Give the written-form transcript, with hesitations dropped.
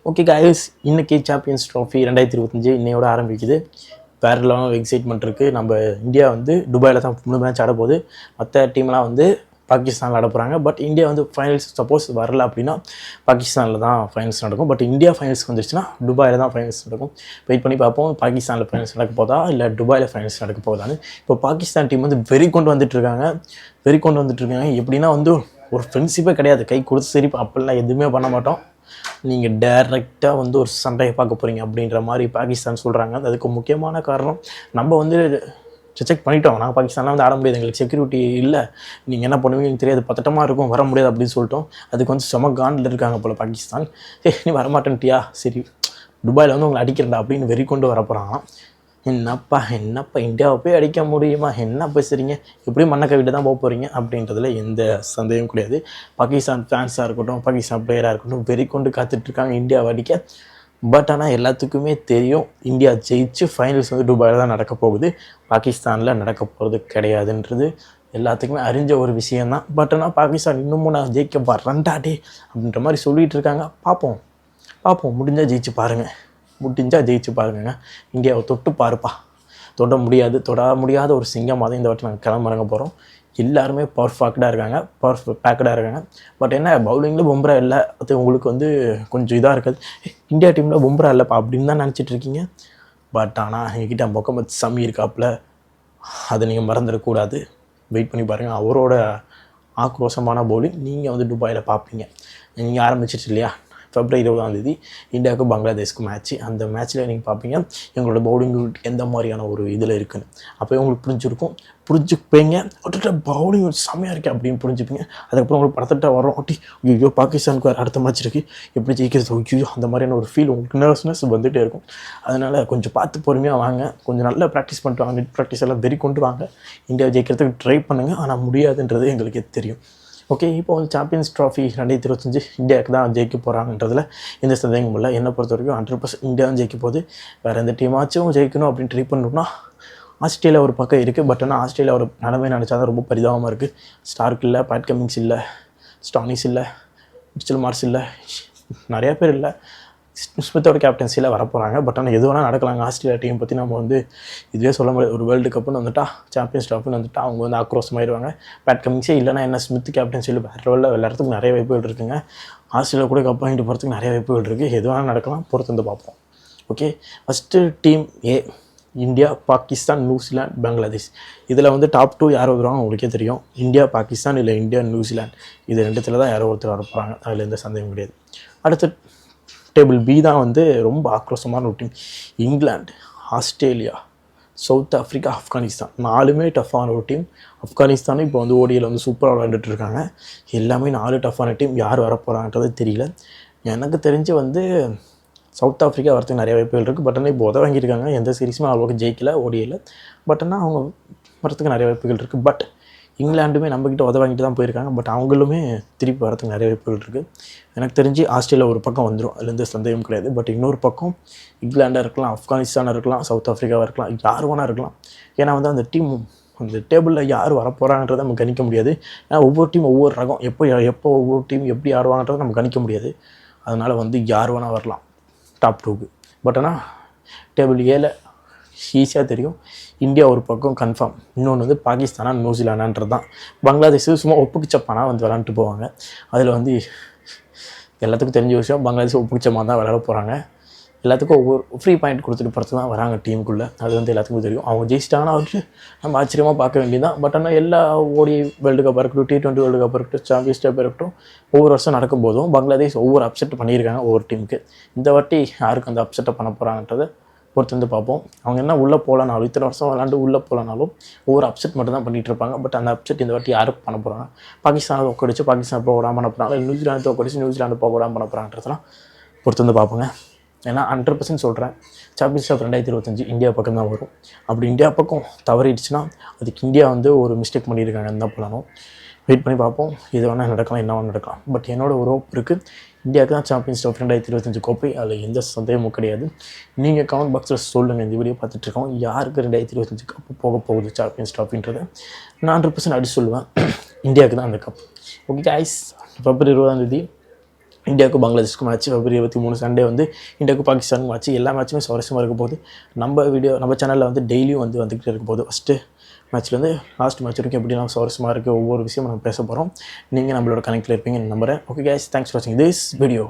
Okay guys, இன்னைக்கு champions trophy 2025 இன்னையோட ஆரம்பிக்குது. வேறு லெவல் எக்ஸைட்மெண்ட் இருக்குது. நம்ம இந்தியா வந்து துபாயில் தான் 3 மேட்ச் ஆட போகுது. மற்ற டீம்லாம் வந்து பாகிஸ்தானில் ஆட போகிறாங்க. பட் இந்தியா வந்து ஃபைனல்ஸ் சப்போஸ் வரல அப்படின்னா பாகிஸ்தானில் தான் ஃபைனல்ஸ் நடக்கும். பட் இந்தியா ஃபைனல்ஸ்க்கு வந்துருச்சுன்னா துபாயில் தான் ஃபைனல்ஸ் நடக்கும். வெயிட் பண்ணி பார்ப்போம், பாகிஸ்தானில் ஃபைனல்ஸ் நடக்க போதா இல்லை துபாயில் ஃபைனல்ஸ் நடக்க போதான்னு. இப்போ பாகிஸ்தான் டீம் வந்து வெறி கொண்டு வந்துட்டுருக்காங்க. எப்படின்னா வந்து ஒரு ஃப்ரெண்ட்ஷிப்பே கிடையாது, கை கொடுத்து சரி அப்படிலாம் எதுவுமே பண்ண மாட்டோம், நீங்கள் டைரெக்டாக வந்து ஒரு சண்டையை பார்க்க போகிறீங்க அப்படின்ற மாதிரி பாகிஸ்தான் சொல்கிறாங்க. அதுக்கு முக்கியமான காரணம், நம்ம வந்து செக் பண்ணிட்டோம், நாங்கள் பாகிஸ்தானில் வந்து ஆட முடியாது, எங்களுக்கு செக்யூரிட்டி இல்லை, நீங்கள் என்ன பண்ணுவீங்கன்னு தெரியாது, பதட்டமாக இருக்கும், வர முடியாது அப்படின்னு சொல்லிட்டோம். அதுக்கு வந்து செம காண்டில் இருக்காங்க போல் பாகிஸ்தான். நீ வரமாட்டேன்ட்டியா, சரி துபாயில் வந்து உங்களை அடிக்கிறண்டா அப்படின்னு வெறி கொண்டு வர போகிறாங்க. என்னப்பா இந்தியாவை போய் அடிக்க முடியுமா, என்ன பேசுகிறீங்க, எப்படியும் மண்ணை கவிட்டு தான் போக போகிறீங்க அப்படின்றதுல எந்த சந்தேகமும் கிடையாது. பாகிஸ்தான் ஃபேன்ஸாக இருக்கட்டும், பாகிஸ்தான் பிளேயராக இருக்கட்டும், வெறி கொண்டு காத்துட்ருக்காங்க இந்தியாவை அடிக்க. பட் ஆனால் எல்லாத்துக்குமே தெரியும், இந்தியா ஜெயிச்சு ஃபைனல்ஸ் வந்து துபாயில் தான் நடக்க போகுது, பாகிஸ்தானில் நடக்க போகிறது கிடையாதுன்றது எல்லாத்துக்குமே அறிஞ்ச ஒரு விஷயந்தான். பட் ஆனால் பாகிஸ்தான் இன்னமும் நான் ஜெயிக்க வரண்டாடே அப்படின்ற மாதிரி சொல்லிகிட்டு இருக்காங்க. பார்ப்போம் முடிஞ்சால் ஜெயிச்சு பாருங்க. இந்தியாவை தொட்டு பாருப்பா, தொட முடியாத ஒரு சிங்கமாக தான் இந்த வாட்டி நாங்கள் கிளம்புறங்க போகிறோம். எல்லாருமே பர்ஃபெக்டாக இருக்காங்க. பட் என்ன பவுலிங்கில் பும்ரா இல்லை, அது உங்களுக்கு வந்து கொஞ்சம் இதாக இருக்காது. இந்தியா டீமில் பும்ரா இல்லைப்பா அப்படின்னு தான் நினச்சிட்டு இருக்கீங்க. பட் ஆனால் எங்ககிட்ட முகமது ஷமி இருக்காப்புல, அதை நீங்கள் மறந்துடக்கூடாது. வெயிட் பண்ணி பாருங்கள், அவரோட ஆக்ரோஷமான பவுலிங் நீங்கள் வந்து துபாயில் பார்ப்பீங்க. நீங்கள் ஆரம்பிச்சிட்டு இல்லையா, February 20 இந்தியாவுக்கு பங்களாதேஷ்க்கு மேட்ச்சு. அந்த மேட்ச்சில் நீங்கள் பார்ப்பீங்க எங்களோட பவுலிங் எந்த மாதிரியான ஒரு இதில் இருக்குன்னு. அப்போ உங்களுக்கு புரிஞ்சுப்பீங்க, பவுலிங் செம்மையாக இருக்குது அப்படின்னு புரிஞ்சுப்பீங்க. அதுக்கப்புறம் உங்களுக்கு படத்திட்ட வரோம், ஐயோ பாகிஸ்தானுக்கு வேறு அடுத்த மேட்ச் இருக்குது, எப்படி ஜெயிக்கிறது, ஐயோ அந்த மாதிரியான ஒரு ஃபீல் உங்களுக்கு நர்வஸ்னஸ் வந்துகிட்டே இருக்கும். அதனால் கொஞ்சம் பார்த்து பொறுமையாக வாங்க, கொஞ்சம் நல்லா ப்ராக்டிஸ் பண்ணிட்டு வாங்க, நெட் ப்ராக்டிஸ் எல்லாம் வெறி கொண்டு வாங்க, இந்தியா ஜெயிக்கிறதுக்கு ட்ரை பண்ணுங்கள். ஆனால் முடியாதுன்றது எங்களுக்கு தெரியும். ஓகே, இப்போ வந்து சாம்பியன்ஸ் ட்ராஃபி 2025 இந்தியாவுக்கு தான் ஜெயிக்க போகிறாங்கன்றதுல எந்த சந்தேகமும் இல்லை. என்னை பொறுத்த வரைக்கும் 100% இந்தியா தான் ஜெயிக்க போகுது. வேறு எந்த டீமாச்சும் ஜெயிக்கணும் அப்படின்னு ட்ரை பண்ணணும்னா ஆஸ்திரேலியா ஒரு பக்கம் இருக்குது. பட் ஆனால் ஆஸ்திரேலியா ஒரு நிலைமை நினச்சா தான் ரொம்ப பரிதாபமாக இருக்குது. ஸ்டார்க் இல்லை, பேட் கமிங்ஸ் இல்லை, ஸ்டானிஸ் இல்லை, மிச்சல் மார்ஸ் இல்லை, நிறையா பேர் இல்லை. ஸ்மித்தோட கேப்டன்சியில் வரப்போகிறாங்க. பட் ஆனால் எது வேணால் நடக்கலாங்க. ஆஸ்திரேலியா டீம் பற்றி நம்ம வந்து இதுவே சொல்ல முடியாது. ஒரு வேர்ல்டு கப்புன்னு வந்துட்டா, சாம்பியன்ஸ் ட்ராஃபின்னு வந்துட்டா அவங்க வந்து ஆக்ரோஷமாயிருவாங்க. பேட் கமிங்ஸே இல்லைனா என்ன, ஸ்மித் கேப்டன்சியில் வேறு லெவலில் விளையாடுறதுக்கு நிறைய வாய்ப்புகள் இருக்குங்க. ஆஸ்திரேலியா கூட கப் வாங்கிட்டு போகிறதுக்கு நிறைய வாய்ப்புகள் இருக்குது. எது வேணால் நடக்கலாம், பொறுத்து வந்து பார்ப்போம். Okay, first team A India, Pakistan, New Zealand, Bangladesh. இதில் வந்து டாப் 2 யார் வருவாங்க உங்களுக்கே தெரியும். இந்தியா, பாகிஸ்தான், இல்லை இந்தியா, நியூசிலாந்து. இது ரெண்டுத்தில் தான் யாரோ ஒருத்தர் வர போகிறாங்க, அதில் எந்த சந்தேகம் கிடையாது. அடுத்து டேபிள் பி தான் வந்து ரொம்ப ஆக்ரோஷமான ஒரு team. England, Australia, South Africa, Afghanistan. 4மே டஃப்பான ஒரு டீம். ஆப்கானிஸ்தானும் இப்போ வந்து ஓடியில் வந்து சூப்பராக விளையாண்டுட்டு இருக்காங்க. எல்லாமே 4 டஃப்பான டீம். யார் வரப்போகிறாங்கன்றது தெரியல. எனக்கு தெரிஞ்சு வந்து சவுத் ஆஃப்ரிக்கா வரத்துக்கு நிறைய வாய்ப்புகள் இருக்குது. பட் ஆனால் இப்போ வாங்கியிருக்காங்க, எந்த சீரீஸுமே அவ்வளோக்கு ஜெயிக்கல ஓடியில். பட் ஆனால் அவங்க வரத்துக்கு நிறைய வாய்ப்புகள் இருக்குது. பட் இங்கிலாண்டுமே நம்மக்கிட்ட வாங்கிட்டு தான் போயிருக்காங்க. பட் அவங்களுமே திருப்பி வரத்துக்கு நிறைய வாய்ப்புகள் இருக்குது. எனக்கு தெரிஞ்சு ஆஸ்திரேலியா ஒரு பக்கம் வந்துடும், அதில் எந்த சந்தேகமும் கிடையாது. பட் இன்னொரு பக்கம் இங்கிலாண்டாக இருக்கலாம், ஆப்கானிஸ்தானாக இருக்கலாம், சவுத் ஆஃப்ரிக்காவாக இருக்கலாம், யார் வேணா இருக்கலாம். ஏன்னா வந்து அந்த டீம் அந்த டேபிளில் யார் வரப்போகிறாங்கன்றதை நம்ம கணிக்க முடியாது. ஏன்னா ஒவ்வொரு டீம் ஒவ்வொரு ரகம், எப்போ ஒவ்வொரு டீம் எப்படி ஆடுவாங்கன்றதை நம்ம கணிக்க முடியாது. அதனால் வந்து யார் வேணால் வரலாம் டாப் 2க்கு. பட் ஆனால் டேபிள் ஏல ஈஸியாக தெரியும், இந்தியா ஒரு பக்கம் கன்ஃபார்ம், இன்னொன்று வந்து பாகிஸ்தானா நியூசிலாண்டான்றது தான். பங்களாதேஷ் சும்மா ஒப்புக்கிச்சப்பானா வந்து விளாண்டுட்டு போவாங்க. அதில் வந்து எல்லாத்துக்கும் தெரிஞ்ச விஷயம், பங்களாதேஷ் ஒப்புக்கிச்சமாக தான் விளையாட போகிறாங்க. எல்லாத்துக்கும் ஒவ்வொரு ஃப்ரீ பாயிண்ட் கொடுத்துட்டு பொறுத்து தான் வராங்க டீமுக்குள்ளே. அது வந்து எல்லாத்துக்கும் தெரியும். அவங்க ஜெயிச்சிட்டாங்கன்னா வந்து நம்ம ஆச்சரியமாக பார்க்க வேண்டியதான். பட் ஆனால் எல்லா ஓடி வேர்ல்டு கப்பாக இருக்கட்டும், T20 வேர்ல்டு கப்பாக இருக்கட்டும், சாம்பியன்ஸ் கப்பாக இருக்கட்டும், ஒவ்வொரு வருஷம் நடக்கும் போதும் பங்களாதேஷ் ஒவ்வொரு அப்செட் பண்ணியிருக்காங்க ஒவ்வொரு டீமுக்கு. இந்த வாட்டி யாருக்கு அந்த அப்செட்டை பண்ண போகிறாங்கன்றதை பொறுத்து வந்து பார்ப்போம். அவங்க என்ன உள்ளே போகலனாலும், இத்தனை வருஷம் விளாண்டு உள்ளே போகலனாலும் ஒவ்வொரு அப்செட் மட்டும் தான் பண்ணிகிட்டு இருப்பாங்க. பட் அந்த அப்செட் இந்த வாட்டி யாருக்கு பண்ண போகிறாங்க, பாகிஸ்தானை தோக்கடிச்சு பாகிஸ்தான் போக விடாமல் பண்ண போகிறாங்க, இல்லை நியூசிலாந்து தோக்கடிச்சு நியூசிலாந்து போக விடாமல் பண்ண போகிறாங்கன்றதெல்லாம் பொறுத்து வந்து பார்ப்போங்க. ஏன்னா 100% சொல்கிறேன், சாம்பியன்ஸ் ட்ராஃபி 2025 இந்தியா பக்கம் தான் வரும். அப்படி இந்தியா பக்கம் தவறிடுச்சுன்னா அதுக்கு இந்தியா வந்து ஒரு மிஸ்டேக் பண்ணியிருக்காங்கன்னு தான் சொல்லணும். வெயிட் பண்ணி பார்ப்போம், இது வேணால் நடக்கலாம், என்ன வேணால் நடக்கலாம். பட் என்னோட ஒரு ஹோப் இருக்குது, இந்தியாவுக்கு தான் சாம்பியன்ஸ் ட்ராஃபி 2025 கோப்பை, அதில் எந்த சந்தேகமும் கிடையாது. நீங்கள் கமெண்ட் பாக்ஸில் சொல்லுங்கள், இந்த வீடியோ பார்த்துட்ருக்கோம், யாருக்கு 2025 கப்பு போக போகுது சாம்பியன்ஸ் ட்ராஃபின்றதை. நான் 100% அடிச்சு சொல்லுவேன், இந்தியாவுக்கு தான் அந்த கப். ஓகே கைஸ், February 20 இந்தியாவுக்கு பங்களாதேஷ்க்கு மேட்ச் February 23 சண்டே வந்து இந்தியாவுக்கு பாகிஸ்தானுக்கு மேட்ச். எல்லா மேட்சுமே சுவாரஸ்யமாக இருக்க போது. நம்ம சேனலில் வந்து டெய்லியும் வந்துக்கிட்டே இருக்க போது. ஃபஸ்ட்டு மேட்ச்லேருந்து லாஸ்ட் மேட்ச் வரைக்கும் எப்படி நம்ம சுவாரஸ்யமாக இருக்குது ஒவ்வொரு விஷயமும் நம்ம பேச போகிறோம். நீங்கள் நம்மளோட கனெக்டில் இருப்பீங்கன்னு நம்புகிறேன். ஓகே கைஸ், தேங்க்ஸ் ஃபார் வாட்சிங் திஸ் வீடியோ.